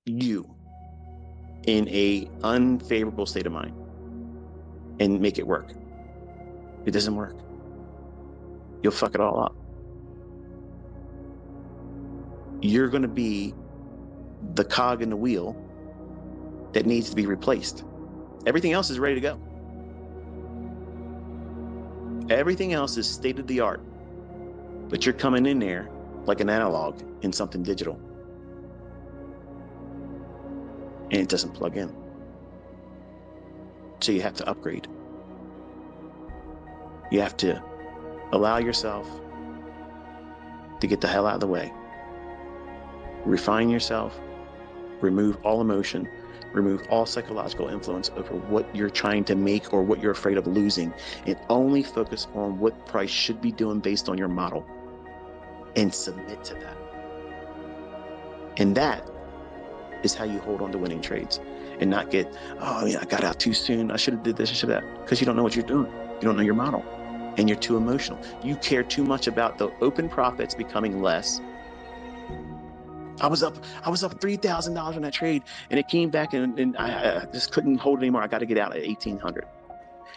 you in a unfavorable state of mind and make it work. It doesn't work. You'll fuck it all up. You're going to be the cog in the wheel that needs to be replaced. Everything else is ready to go. Everything else is state of the art, but you're coming in there like an analog in something digital, and it doesn't plug in. So you have to upgrade. You have to allow yourself to get the hell out of the way. Refine yourself, remove all emotion, remove all psychological influence over what you're trying to make or what you're afraid of losing, and only focus on what price should be doing based on your model and submit to that. And that is how you hold on to winning trades and not get, oh yeah, I got out too soon. I should have did this, I should have that. Because you don't know what you're doing. You don't know your model and you're too emotional. You care too much about the open profits becoming less. I was up $3,000 on that trade, and it came back, and I just couldn't hold it anymore. I got to get out at 1,800,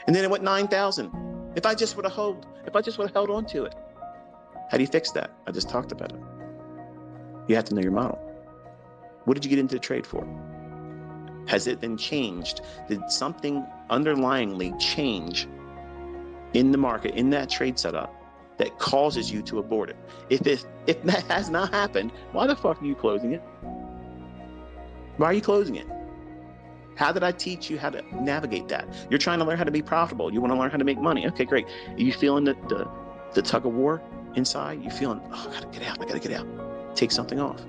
and then it went 9,000. If I just would have held on to it, how do you fix that? I just talked about it. You have to know your model. What did you get into the trade for? Has it been changed? Did something underlyingly change in the market, in that trade setup, that causes you to abort it? If that has not happened, why the fuck are you closing it? Why are you closing it? How did I teach you how to navigate that? You're trying to learn how to be profitable. You want to learn how to make money. Okay, great. Are you feeling the tug of war inside? You feeling, oh, I gotta get out. Take something off.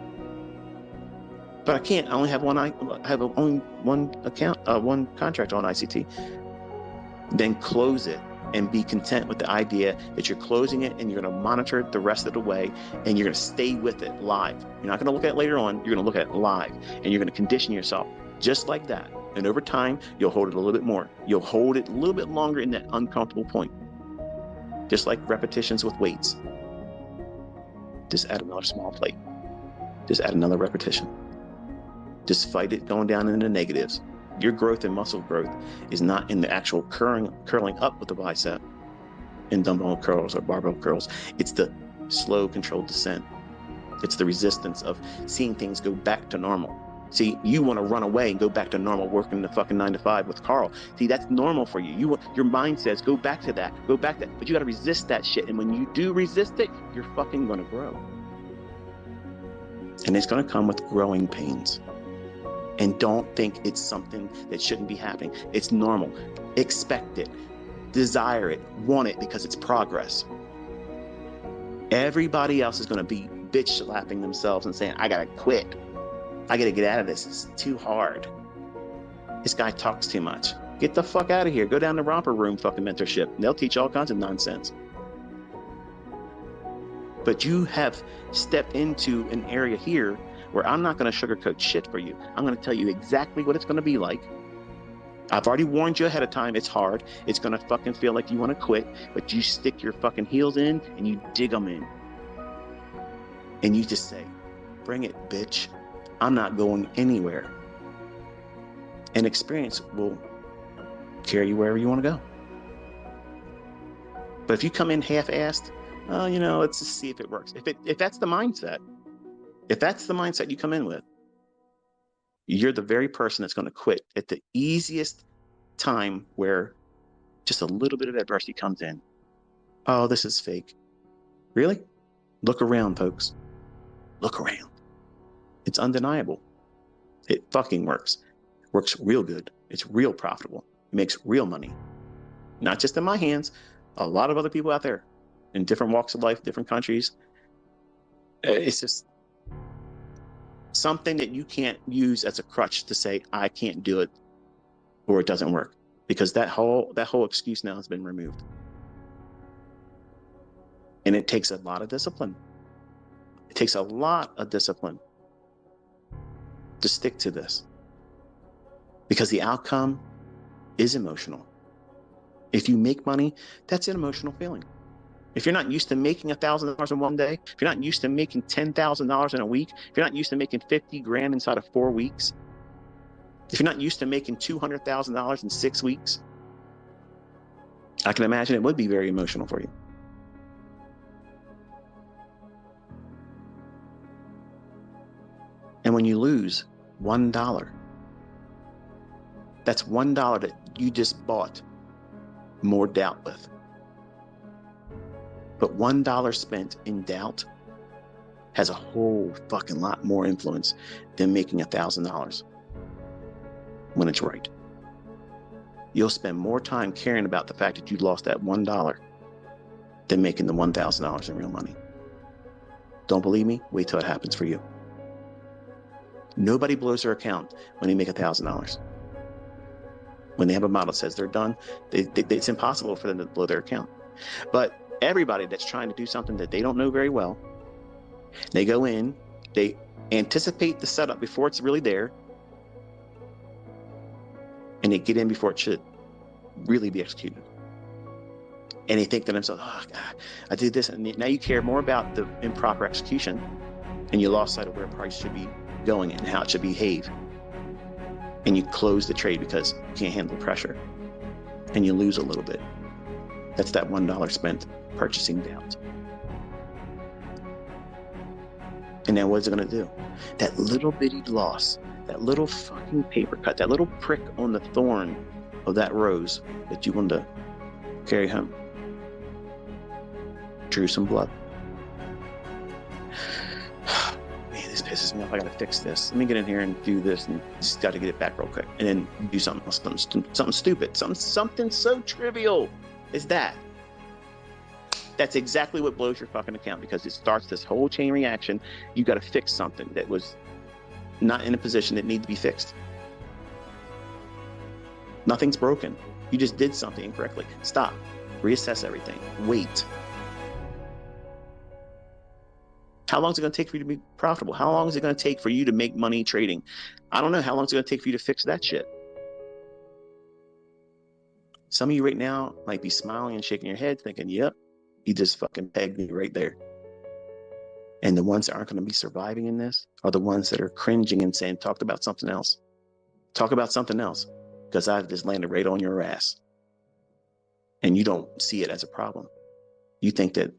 But I can't. I only have one. I have only one account, one contract on ICT. Then close it and be content with the idea that you're closing it and you're going to monitor it the rest of the way, and you're going to stay with it live. You're not going to look at it later on. You're going to look at it live, and you're going to condition yourself just like that. And over time, you'll hold it a little bit more. You'll hold it a little bit longer in that uncomfortable point. Just like repetitions with weights. Just add another small plate. Just add another repetition. Just fight it going down into the negatives. Your growth and muscle growth is not in the actual curling up with the bicep in dumbbell curls or barbell curls. It's the slow, controlled descent. It's the resistance of seeing things go back to normal. See, you want to run away and go back to normal, working the fucking 9 to 5 with Carl. See, that's normal for you. Your mind says, go back to that, but you got to resist that shit. And when you do resist it, you're fucking going to grow. And it's going to come with growing pains. And don't think it's something that shouldn't be happening. It's normal. Expect it. Desire it. Want it, because it's progress. Everybody else is going to be bitch slapping themselves and saying, I got to quit. I got to get out of this. It's too hard. This guy talks too much. Get the fuck out of here. Go down to romper room fucking mentorship. They'll teach all kinds of nonsense. But you have stepped into an area here where I'm not going to sugarcoat shit for you. I'm going to tell you exactly what it's going to be like. I've already warned you ahead of time. It's hard. It's going to fucking feel like you want to quit, but you stick your fucking heels in and you dig them in. And you just say, bring it, bitch. I'm not going anywhere. And experience will carry you wherever you want to go. But if you come in half-assed, let's just see if it works. If that's the mindset, if that's the mindset you come in with, you're the very person that's going to quit at the easiest time where just a little bit of adversity comes in. Oh, this is fake. Really? Look around, folks. Look around. It's undeniable. It fucking works. Works real good. It's real profitable. It makes real money. Not just in my hands. A lot of other people out there in different walks of life, different countries. It's just something that you can't use as a crutch to say, I can't do it, or it doesn't work, because that whole excuse now has been removed. And it takes a lot of discipline. It takes a lot of discipline to stick to this, because the outcome is emotional. If you make money, that's an emotional feeling. If you're not used to making $1,000 in one day, if you're not used to making $10,000 in a week, if you're not used to making 50 grand inside of 4 weeks, if you're not used to making $200,000 in 6 weeks, I can imagine it would be very emotional for you. And when you lose $1, that's $1 that you just bought more doubt with. But $1 spent in doubt has a whole fucking lot more influence than making $1,000 when it's right. You'll spend more time caring about the fact that you lost that $1 than making the $1,000 in real money. Don't believe me? Wait till it happens for you. Nobody blows their account when they make $1,000. When they have a model that says they're done, it's impossible for them to blow their account. But everybody that's trying to do something that they don't know very well, they go in, they anticipate the setup before it's really there, and they get in before it should really be executed. And they think to themselves, oh God, I did this, and now you care more about the improper execution, and you lost sight of where price should be going and how it should behave. And you close the trade because you can't handle the pressure, and you lose a little bit. That's that $1 spent purchasing doubt. And now what's it going to do? That little bitty loss, that little fucking paper cut, that little prick on the thorn of that rose that you want to carry home, drew some blood. Man, this pisses me off. I got to fix this. Let me get in here and do this, and just got to get it back real quick, and then do something else, something stupid, something so trivial as that. That's exactly what blows your fucking account, because it starts this whole chain reaction. You got to fix something that was not in a position that needed to be fixed. Nothing's broken. You just did something incorrectly. Stop. Reassess everything. Wait. How long is it going to take for you to be profitable? How long is it going to take for you to make money trading? I don't know. How long is it going to take for you to fix that shit? Some of you right now might be smiling and shaking your head thinking, yep, you just fucking pegged me right there. And the ones that aren't going to be surviving in this are the ones that are cringing and saying, talk about something else. Talk about something else, because I've just landed right on your ass. And you don't see it as a problem. You think that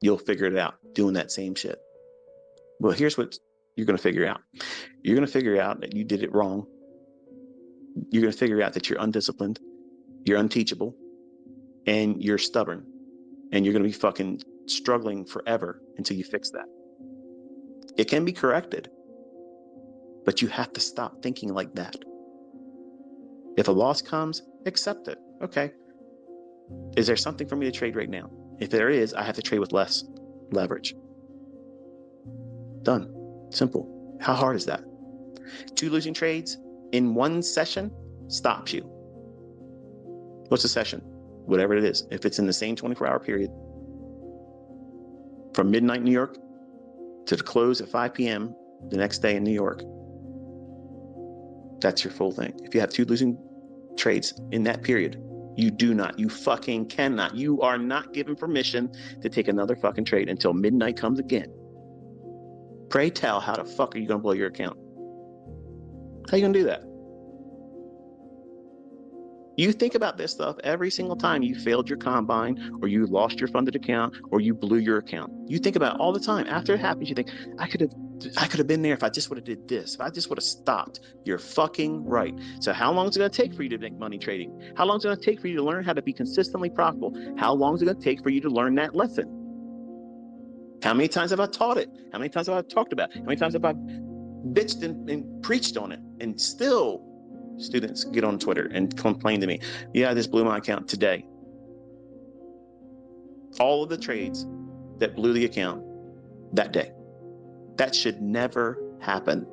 you'll figure it out doing that same shit. Well, here's what you're going to figure out. You're going to figure out that you did it wrong. You're going to figure out that you're undisciplined, you're unteachable, and you're stubborn. And you're going to be fucking struggling forever until you fix that. It can be corrected, but you have to stop thinking like that. If a loss comes, accept it. Okay. Is there something for me to trade right now? If there is, I have to trade with less leverage. Done. Simple. How hard is that? 2 losing trades in one session stops you. What's a session? Whatever it is. If it's in the same 24-hour period, from midnight New York to the close at 5 p.m. the next day in New York, that's your full thing. If you have 2 losing trades in that period, you fucking cannot. You are not given permission to take another fucking trade until midnight comes again. Pray tell, how the fuck are you going to blow your account? How are you going to do that? You think about this stuff every single time you failed your combine, or you lost your funded account, or you blew your account. You think about it all the time. After it happens, you think, I could have been there if I just would have did this. If I just would have stopped. You're fucking right. So how long is it going to take for you to make money trading? How long is it going to take for you to learn how to be consistently profitable? How long is it going to take for you to learn that lesson? How many times have I taught it? How many times have I talked about it? How many times have I bitched and preached on it? And still students get on Twitter and complain to me, yeah, I just blew my account today. All of the trades that blew the account that day. That should never happen.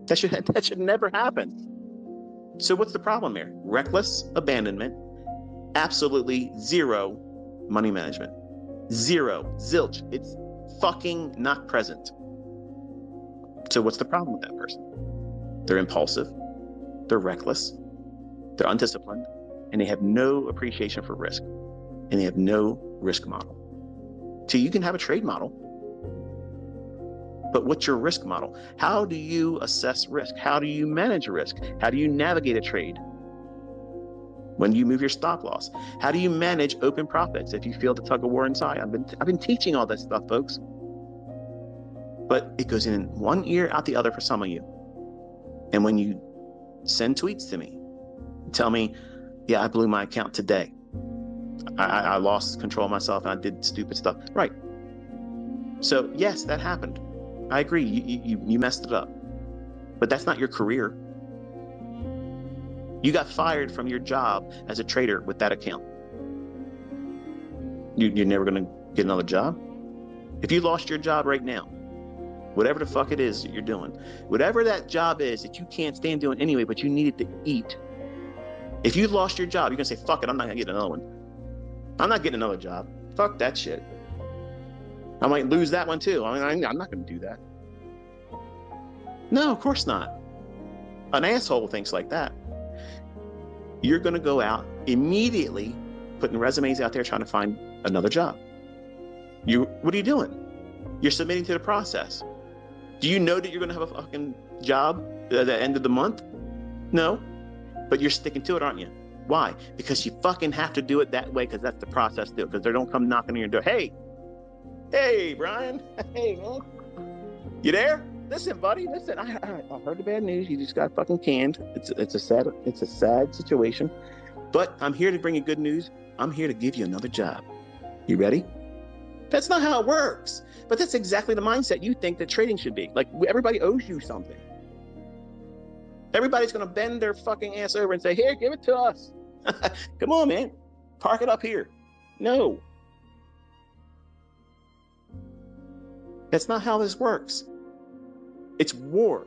That should never happen. So what's the problem here? Reckless abandonment, absolutely zero money management. Zero, zilch. It's fucking not present. So what's the problem with that person? They're impulsive, they're reckless, they're undisciplined, and they have no appreciation for risk. and they have no risk model. So you can have a trade model, but what's your risk model? How do you assess risk? How do you manage risk? How do you navigate a trade? When you move your stop loss, how do you manage open profits if you feel the tug of war inside? I've been teaching all this stuff, folks, but it goes in one ear out the other for some of you. And when you send tweets to me, tell me, yeah, I blew my account today. I lost control of myself and I did stupid stuff. Right. So yes, that happened. I agree. You messed it up, but that's not your career. You got fired from your job as a trader with that account. You're never going to get another job. If you lost your job right now, whatever the fuck it is that you're doing, whatever that job is that you can't stand doing anyway, but you needed to eat. If you lost your job, you're going to say, fuck it, I'm not going to get another one. I'm not getting another job. Fuck that shit. I might lose that one too. I mean, I'm not going to do that. No, of course not. An asshole thinks like that. You're going to go out immediately putting resumes out there trying to find another job. What are you doing? You're submitting to the process. Do you know that you're going to have a fucking job at the end of the month? No, but you're sticking to it, aren't you? Why? Because you fucking have to do it that way, because that's the process to do it, because they don't come knocking on your door. Hey, Brian. Hey, man. You there? Listen, buddy. Listen, I heard the bad news. You just got fucking canned. It's a sad situation, but I'm here to bring you good news. I'm here to give you another job. You ready? That's not how it works. But that's exactly the mindset you think that trading should be. Like, everybody owes you something. Everybody's going to bend their fucking ass over and say, here, give it to us. Come on, man. Park it up here. No. That's not how this works. It's war.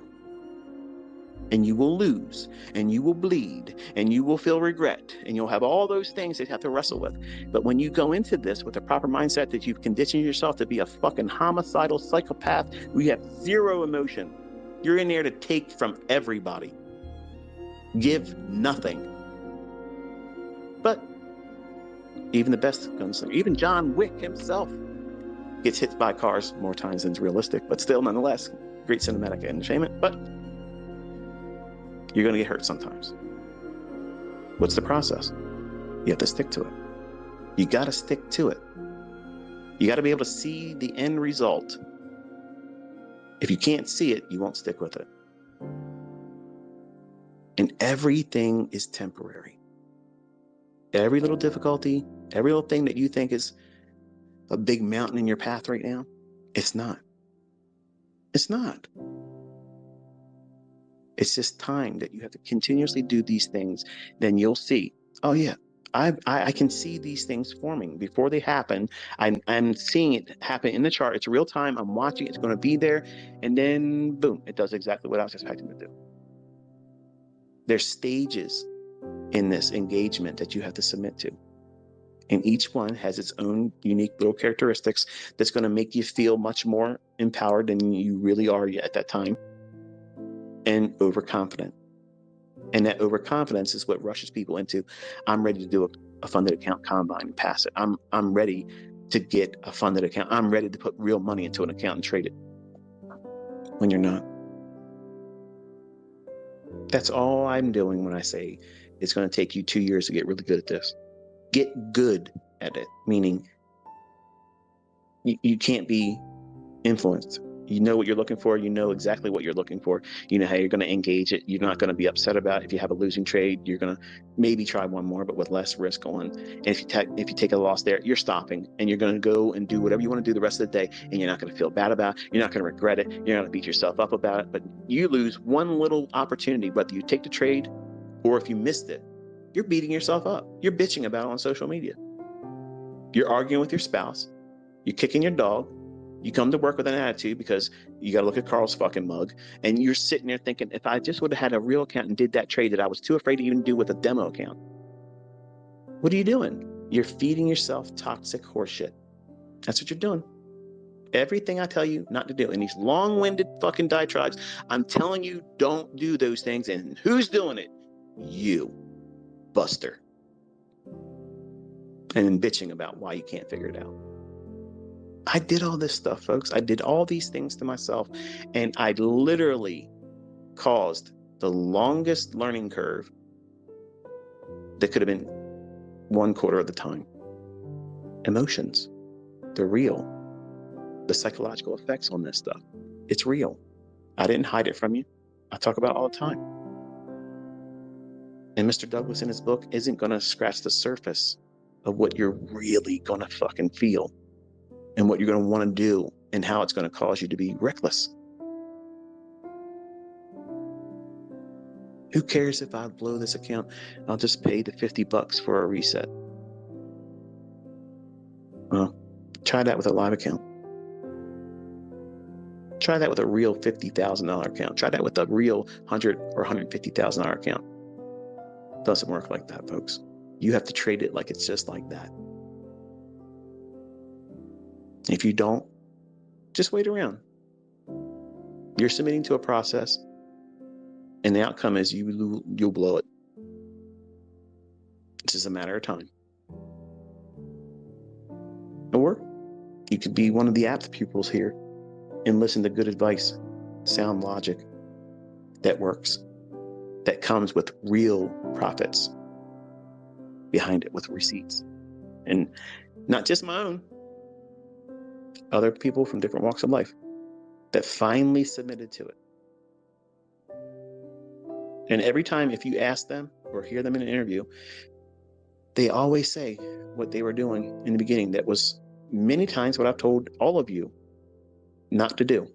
And you will lose, and you will bleed, and you will feel regret, and you'll have all those things that you have to wrestle with. But when you go into this with the proper mindset that you've conditioned yourself to be a fucking homicidal psychopath, where you have zero emotion, you're in there to take from everybody. Give nothing. But even the best gunslinger, even John Wick himself, gets hit by cars more times than is realistic, but still, nonetheless, great cinematic entertainment. But you're going to get hurt sometimes. What's the process? You have to stick to it. You got to stick to it. You got to be able to see the end result. If you can't see it, you won't stick with it. And everything is temporary. Every little difficulty, every little thing that you think is a big mountain in your path right now, it's not. It's not. It's just time that you have to continuously do these things. Then you'll see, oh yeah, I can see these things forming before they happen. I'm seeing it happen in the chart. It's real time. I'm watching. It's going to be there. And then boom, it does exactly what I was expecting to do. There's stages in this engagement that you have to submit to. And each one has its own unique little characteristics that's going to make you feel much more empowered than you really are at that time. And overconfident. And that overconfidence is what rushes people into, I'm ready to do a funded account combine and pass it. I'm ready to get a funded account. I'm ready to put real money into an account and trade it. When you're not. That's all I'm doing when I say it's going to take you 2 years to get really good at this. Get good at it, meaning you can't be influenced. You know what you're looking for. You know exactly what you're looking for. You know how you're going to engage it. You're not going to be upset about it. If you have a losing trade, you're going to maybe try one more, but with less risk on. And if you take a loss there, you're stopping and you're going to go and do whatever you want to do the rest of the day. And you're not going to feel bad about it. You're not going to regret it. You're not going to beat yourself up about it. But you lose one little opportunity, whether you take the trade or if you missed it, you're beating yourself up. You're bitching about it on social media. You're arguing with your spouse. You're kicking your dog. You come to work with an attitude because you got to look at Carl's fucking mug, and you're sitting there thinking, if I just would have had a real account and did that trade that I was too afraid to even do with a demo account. What are you doing? You're feeding yourself toxic horseshit. That's what you're doing. Everything I tell you not to do in these long-winded fucking diatribes, I'm telling you, don't do those things. And who's doing it? You, Buster. and bitching about why you can't figure it out. I did all this stuff, folks. I did all these things to myself, and I literally caused the longest learning curve that could have been 1/4 of the time. Emotions, they're real. The psychological effects on this stuff, it's real. I didn't hide it from you. I talk about it all the time. And Mr. Douglas in his book isn't going to scratch the surface of what you're really going to fucking feel and what you're going to want to do and how it's going to cause you to be reckless. Who cares if I blow this account? I'll just pay the $50 for a reset. Well, try that with a live account. Try that with a real $50,000 account. Try that with a real $100,000 or $150,000 account. Doesn't work like that, folks. You have to trade it like it's just like that. If you don't, just wait around. You're submitting to a process, and the outcome is you'll blow it. It's just a matter of time. Or you could be one of the apt pupils here and listen to good advice, sound logic that works, that comes with real profits behind it, with receipts. And not just my own, other people from different walks of life that finally submitted to it. And every time, if you ask them or hear them in an interview, they always say what they were doing in the beginning. That was many times what I've told all of you not to do.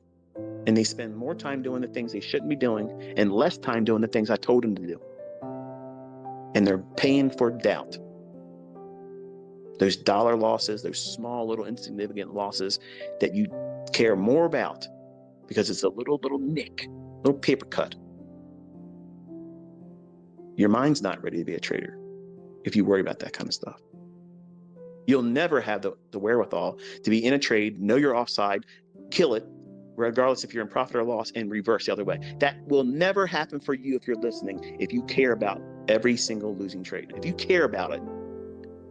And they spend more time doing the things they shouldn't be doing and less time doing the things I told them to do. And they're paying for doubt. Those dollar losses, those small, little, insignificant losses that you care more about because it's a little nick, little paper cut. Your mind's not ready to be a trader if you worry about that kind of stuff. You'll never have the wherewithal to be in a trade, know you're offside, kill it, regardless if you're in profit or loss, and reverse the other way. That will never happen for you if you're listening, if you care about every single losing trade. If you care about it,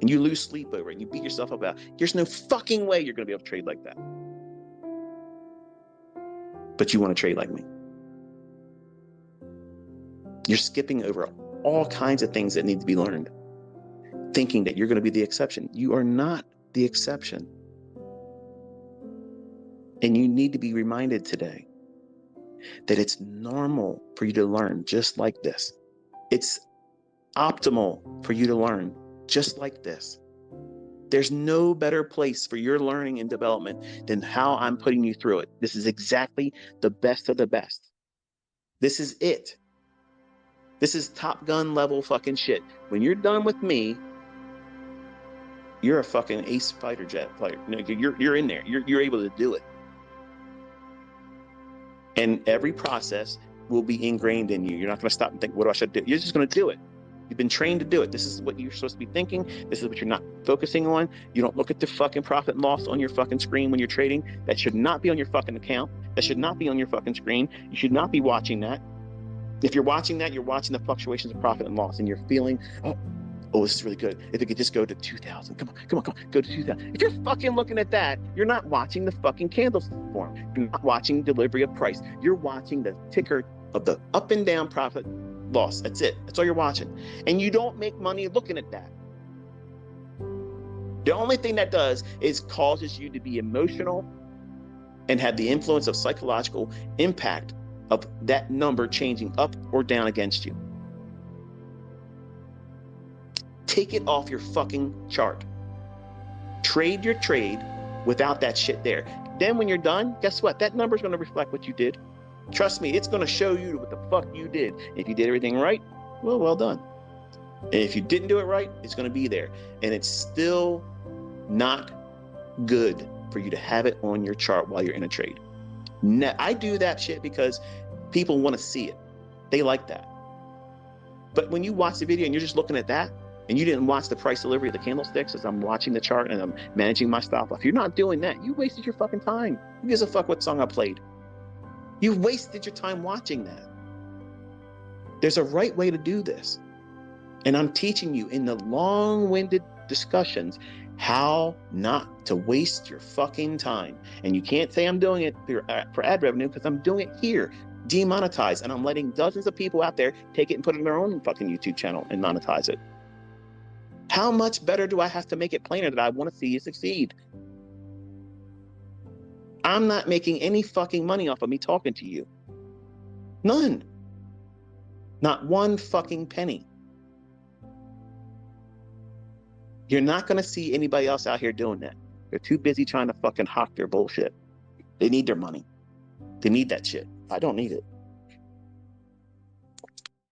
and you lose sleep over it, and you beat yourself up about it, there's no fucking way you're going to be able to trade like that. But you want to trade like me. You're skipping over all kinds of things that need to be learned, thinking that you're going to be the exception. You are not the exception. And you need to be reminded today that it's normal for you to learn just like this. It's optimal for you to learn just like this. There's no better place for your learning and development than how I'm putting you through it. This is exactly the best of the best. This is it. This is Top Gun level fucking shit. When you're done with me, you're a fucking ace fighter jet player. You're in there. You're able to do it. And every process will be ingrained in you. You're not going to stop and think, what do I should do? You're just going to do it. You've been trained to do it. This is what you're supposed to be thinking. This is what you're not focusing on. You don't look at the fucking profit and loss on your fucking screen when you're trading. That should not be on your fucking account. That should not be on your fucking screen. You should not be watching that. If you're watching that, you're watching the fluctuations of profit and loss, and you're feeling, oh, this is really good. If it could just go to 2,000, come on, go to 2,000. If you're fucking looking at that, you're not watching the fucking candlestick form. You're not watching delivery of price. You're watching the ticker of the up and down profit loss. That's it. That's all you're watching. And you don't make money looking at that. The only thing that does is causes you to be emotional and have the influence of psychological impact of that number changing up or down against you. Take it off your fucking chart. Trade your trade without that shit there. Then when you're done, guess what? That number is going to reflect what you did. Trust me, it's going to show you what the fuck you did. If you did everything right, well done. And if you didn't do it right, it's going to be there. And it's still not good for you to have it on your chart while you're in a trade. I do that shit because people want to see it. They like that. But when you watch the video and you're just looking at that, and you didn't watch the price delivery of the candlesticks as I'm watching the chart and I'm managing my stop loss, you're not doing that. You wasted your fucking time. Who gives a fuck what song I played? You wasted your time watching that. There's a right way to do this. And I'm teaching you in the long-winded discussions how not to waste your fucking time. And you can't say I'm doing it for ad revenue, because I'm doing it here, demonetized, and I'm letting dozens of people out there take it and put it in their own fucking YouTube channel and monetize it. How much better do I have to make it plainer that I want to see you succeed? I'm not making any fucking money off of me talking to you. None. Not one fucking penny. You're not going to see anybody else out here doing that. They're too busy trying to fucking hawk their bullshit. They need their money. They need that shit. I don't need it.